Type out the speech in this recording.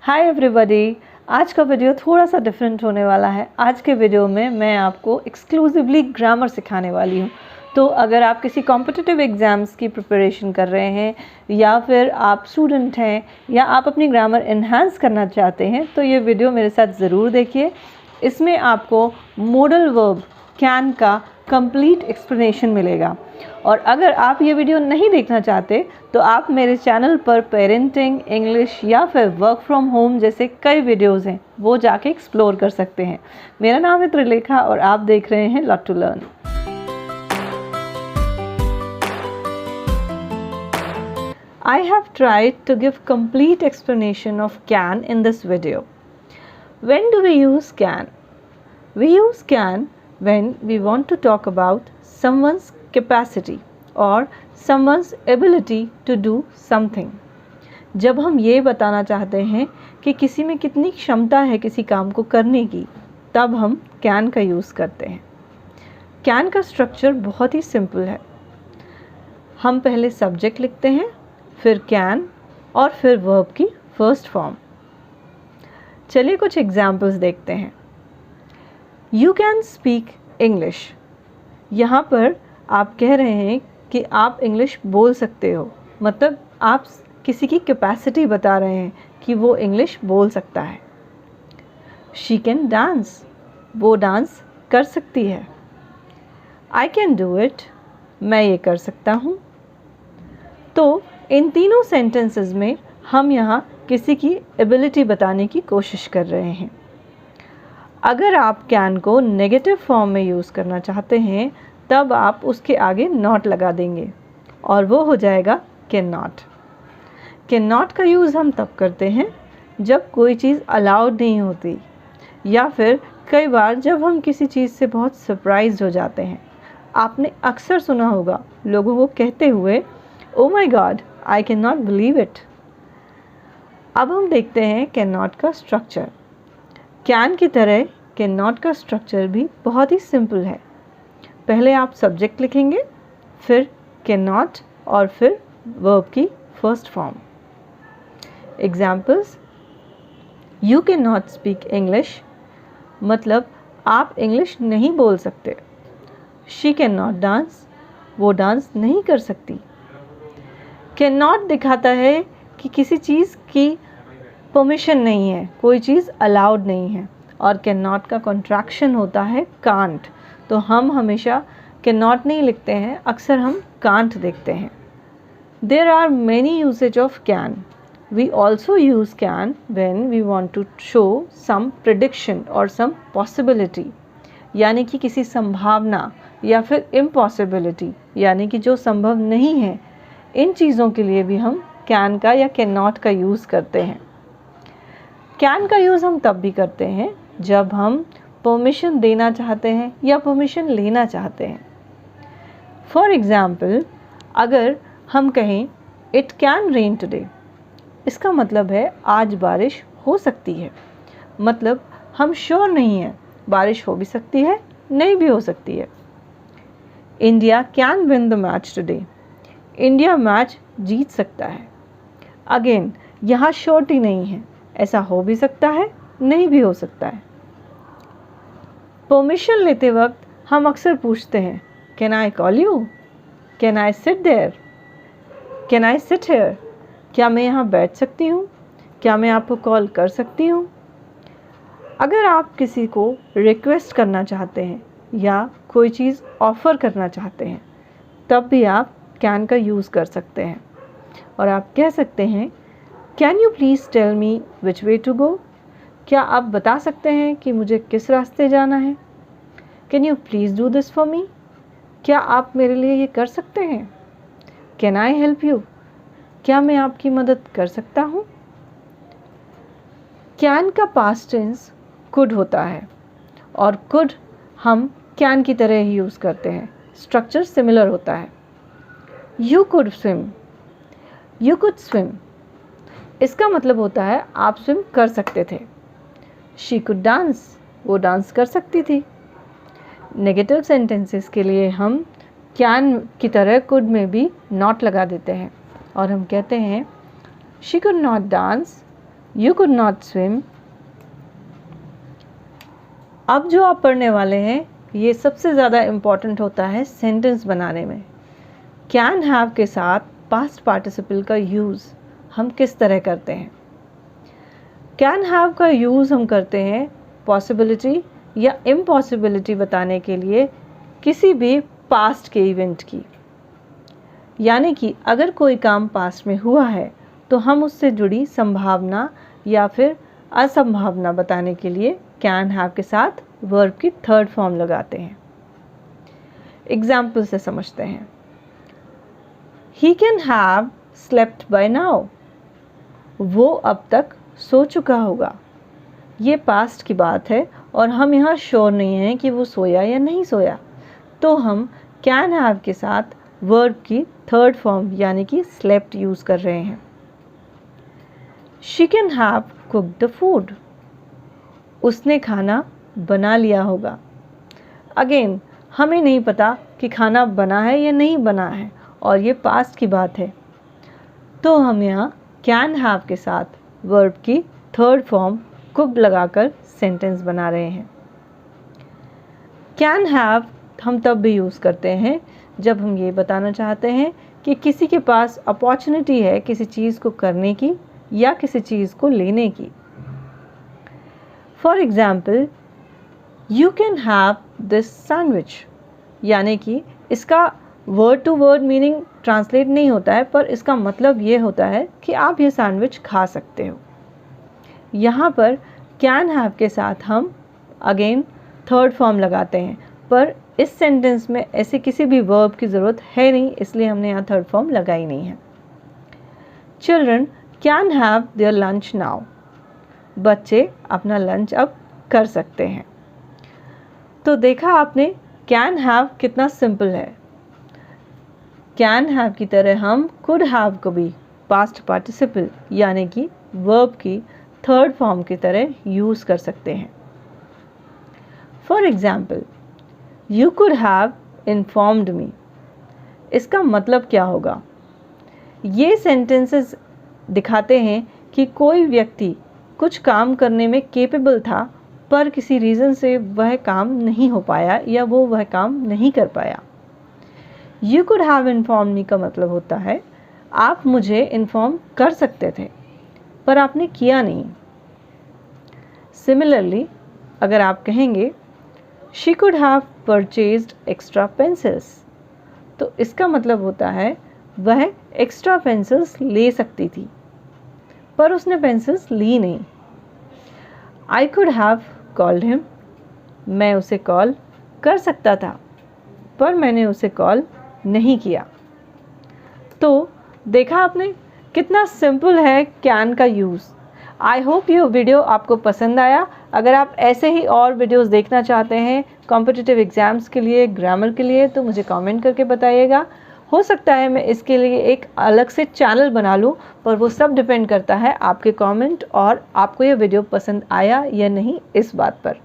Hi everybody. आज का video थोड़ा सा डिफरेंट होने वाला है। आज के वीडियो में मैं आपको एक्सक्लूसिवली ग्रामर सिखाने वाली हूँ। तो अगर आप किसी कॉम्पिटिटिव एग्ज़ाम्स की प्रिपरेशन कर रहे हैं या फिर आप स्टूडेंट हैं या आप अपनी ग्रामर इन्हांस करना चाहते हैं तो ये वीडियो मेरे साथ ज़रूर देखिए। इसमें आपको मॉडल वर्ब कैन का कंप्लीट एक्सप्लेनेशन मिलेगा। और अगर आप ये वीडियो नहीं देखना चाहते तो आप मेरे चैनल पर पेरेंटिंग, इंग्लिश या फिर वर्क फ्रॉम होम जैसे कई वीडियोस हैं, वो जाके एक्सप्लोर कर सकते हैं। मेरा नाम है त्रिलेखा और आप देख रहे हैं lot to learn. I have tried to give complete explanation of can in this video. When do we use can? We use can when we want to talk about someone's capacity or someone's ability to do something. जब हम ये बताना चाहते हैं कि किसी में कितनी क्षमता है किसी काम को करने की, तब हम can का यूज़ करते हैं। can का स्ट्रक्चर बहुत ही सिंपल है। हम पहले सब्जेक्ट लिखते हैं, फिर can और फिर वर्ब की फर्स्ट फॉर्म। चलिए कुछ एग्जाम्पल्स देखते हैं। You can speak English। यहाँ पर आप कह रहे हैं कि आप इंग्लिश बोल सकते हो, मतलब आप किसी की कैपेसिटी बता रहे हैं कि वो इंग्लिश बोल सकता है। She can dance। वो डांस कर सकती है। I can do it। मैं ये कर सकता हूँ। तो इन तीनों सेंटेंसेस में हम यहाँ किसी की एबिलिटी बताने की कोशिश कर रहे हैं। अगर आप कैन को नेगेटिव फॉर्म में यूज़ करना चाहते हैं तब आप उसके आगे नॉट लगा देंगे और वो हो जाएगा कैन नॉट। कैन नॉट का यूज़ हम तब करते हैं जब कोई चीज़ अलाउड नहीं होती या फिर कई बार जब हम किसी चीज़ से बहुत सरप्राइज्ड हो जाते हैं। आपने अक्सर सुना होगा लोगों को कहते हुए, oh my God, I can not believe it. अब हम देखते हैं कैन नॉट का स्ट्रक्चर। कैन की तरह कैन नॉट का स्ट्रक्चर भी बहुत ही सिंपल है। पहले आप सब्जेक्ट लिखेंगे, फिर कैन नॉट और फिर वर्ब की first form. Examples: you can not speak English, मतलब आप इंग्लिश नहीं बोल सकते। शी कैन नॉट डांस, वो डांस नहीं कर सकती। कैन नॉट दिखाता है कि किसी चीज़ की परमिशन नहीं है, कोई चीज़ अलाउड नहीं है। और कैन नॉट का कॉन्ट्रैक्शन होता है कांट, तो हम हमेशा कैन नॉट नहीं लिखते हैं, अक्सर हम कांट देखते हैं। There are many usage of can. We also use can when we want to show some prediction और सम पॉसिबिलिटी, यानी कि किसी संभावना या फिर इम्पॉसिबिलिटी, यानी कि जो संभव नहीं है, इन चीज़ों के लिए भी हम कैन का या कैन नॉट का यूज़ करते हैं। कैन का यूज़ हम तब भी करते हैं जब हम परमिशन देना चाहते हैं या परमिशन लेना चाहते हैं। फॉर एग्ज़ाम्पल, अगर हम कहें इट कैन रेन टुडे, इसका मतलब है आज बारिश हो सकती है। मतलब हम श्योर नहीं हैं, बारिश हो भी सकती है, नहीं भी हो सकती है। India can win the match today, India match जीत सकता है। अगेन, यहाँ श्योरिटी नहीं है, ऐसा हो भी सकता है, नहीं भी हो सकता है। परमिशन लेते वक्त हम अक्सर पूछते हैं, can I call you, can I sit there, can I sit here, क्या मैं यहाँ बैठ सकती हूँ, क्या मैं आपको कॉल कर सकती हूँ। अगर आप किसी को रिक्वेस्ट करना चाहते हैं या कोई चीज़ ऑफ़र करना चाहते हैं तब भी आप कैन का यूज़ कर सकते हैं और आप कह सकते हैं, can you please tell me which way to go, क्या आप बता सकते हैं कि मुझे किस रास्ते जाना है। Can you please do this for me, क्या आप मेरे लिए ये कर सकते हैं। कैन आई हेल्प यू, क्या मैं आपकी मदद कर सकता हूँ। कैन का पास्ट टेंस कुड होता है और कुड हम कैन की तरह ही यूज़ करते हैं, स्ट्रक्चर सिमिलर होता है। You could swim, you could swim, इसका मतलब होता है आप स्विम कर सकते थे। शी कुड डांस, वो डांस कर सकती थी। नेगेटिव सेंटेंसेस के लिए हम कैन की तरह कुड में भी नॉट लगा देते हैं और हम कहते हैं, she could not dance, You could not swim. अब जो आप पढ़ने वाले हैं ये सबसे ज़्यादा इम्पॉर्टेंट होता है सेंटेंस बनाने में। कैन हैव के साथ पास्ट पार्टिसिपल का यूज़ हम किस तरह करते हैं। कैन हैव का यूज़ हम करते हैं पॉसिबिलिटी या इम्पॉसिबिलिटी बताने के लिए किसी भी पास्ट के इवेंट की। यानी कि अगर कोई काम पास्ट में हुआ है तो हम उससे जुड़ी संभावना या फिर असंभावना बताने के लिए कैन हैव के साथ वर्ब की थर्ड फॉर्म लगाते हैं। एग्जाम्पल से समझते हैं। He can have slept by now. वो अब तक सो चुका होगा। ये पास्ट की बात है और हम यहाँ श्योर नहीं हैं कि वो सोया या नहीं सोया, तो हम कैन हैव के साथ वर्ब की थर्ड फॉर्म यानी कि स्लेप्ट यूज़ कर रहे हैं। She can have cooked the food. उसने खाना बना लिया होगा। अगेन हमें नहीं पता कि खाना बना है या नहीं बना है और ये पास्ट की बात है, तो हम यहाँ कैन हैव के साथ वर्ब की थर्ड फॉर्म कुक लगाकर सेंटेंस बना रहे हैं। कैन हैव हम तब भी यूज़ करते हैं जब हम ये बताना चाहते हैं कि किसी के पास अपॉर्चुनिटी है किसी चीज़ को करने की या किसी चीज़ को लेने की। For example, you can have this sandwich, यानी कि इसका word to word meaning translate नहीं होता है, पर इसका मतलब ये होता है कि आप ये सैंडविच खा सकते हो। यहाँ पर कैन हैव के साथ हम अगेन थर्ड फॉर्म लगाते हैं, पर इस सेंटेंस में ऐसे किसी भी वर्ब की ज़रूरत है नहीं, इसलिए हमने यहाँ थर्ड फॉर्म लगाई नहीं है। Children can have their lunch now. बच्चे अपना लंच अब कर सकते हैं। तो देखा आपने कैन हैव कितना सिंपल है। कैन हैव की तरह हम कुड हैव को भी पास्ट पार्टिसिपल यानी कि वर्ब की थर्ड फॉर्म की तरह यूज़ कर सकते हैं। For example, you could have informed मी। इसका मतलब क्या होगा? ये सेंटेंसेस दिखाते हैं कि कोई व्यक्ति कुछ काम करने में केपेबल था, पर किसी रीज़न से वह काम नहीं हो पाया या वो वह काम नहीं कर पाया। You could have inform me का मतलब होता है आप मुझे इन्फॉर्म कर सकते थे पर आपने किया नहीं। सिमिलरली अगर आप कहेंगे she could have purchased extra pencils, तो इसका मतलब होता है वह एक्स्ट्रा पेंसिल्स ले सकती थी पर उसने पेंसिल्स ली नहीं। I could have called him, मैं उसे कॉल कर सकता था पर मैंने उसे कॉल नहीं किया। तो देखा आपने कितना सिंपल है कैन का यूज़। आई होप ये वीडियो आपको पसंद आया। अगर आप ऐसे ही और वीडियोस देखना चाहते हैं कॉम्पिटिटिव एग्ज़ाम्स के लिए, ग्रामर के लिए, तो मुझे कमेंट करके बताइएगा। हो सकता है मैं इसके लिए एक अलग से चैनल बना लूँ, पर वो सब डिपेंड करता है आपके कमेंट और आपको ये वीडियो पसंद आया या नहीं इस बात पर।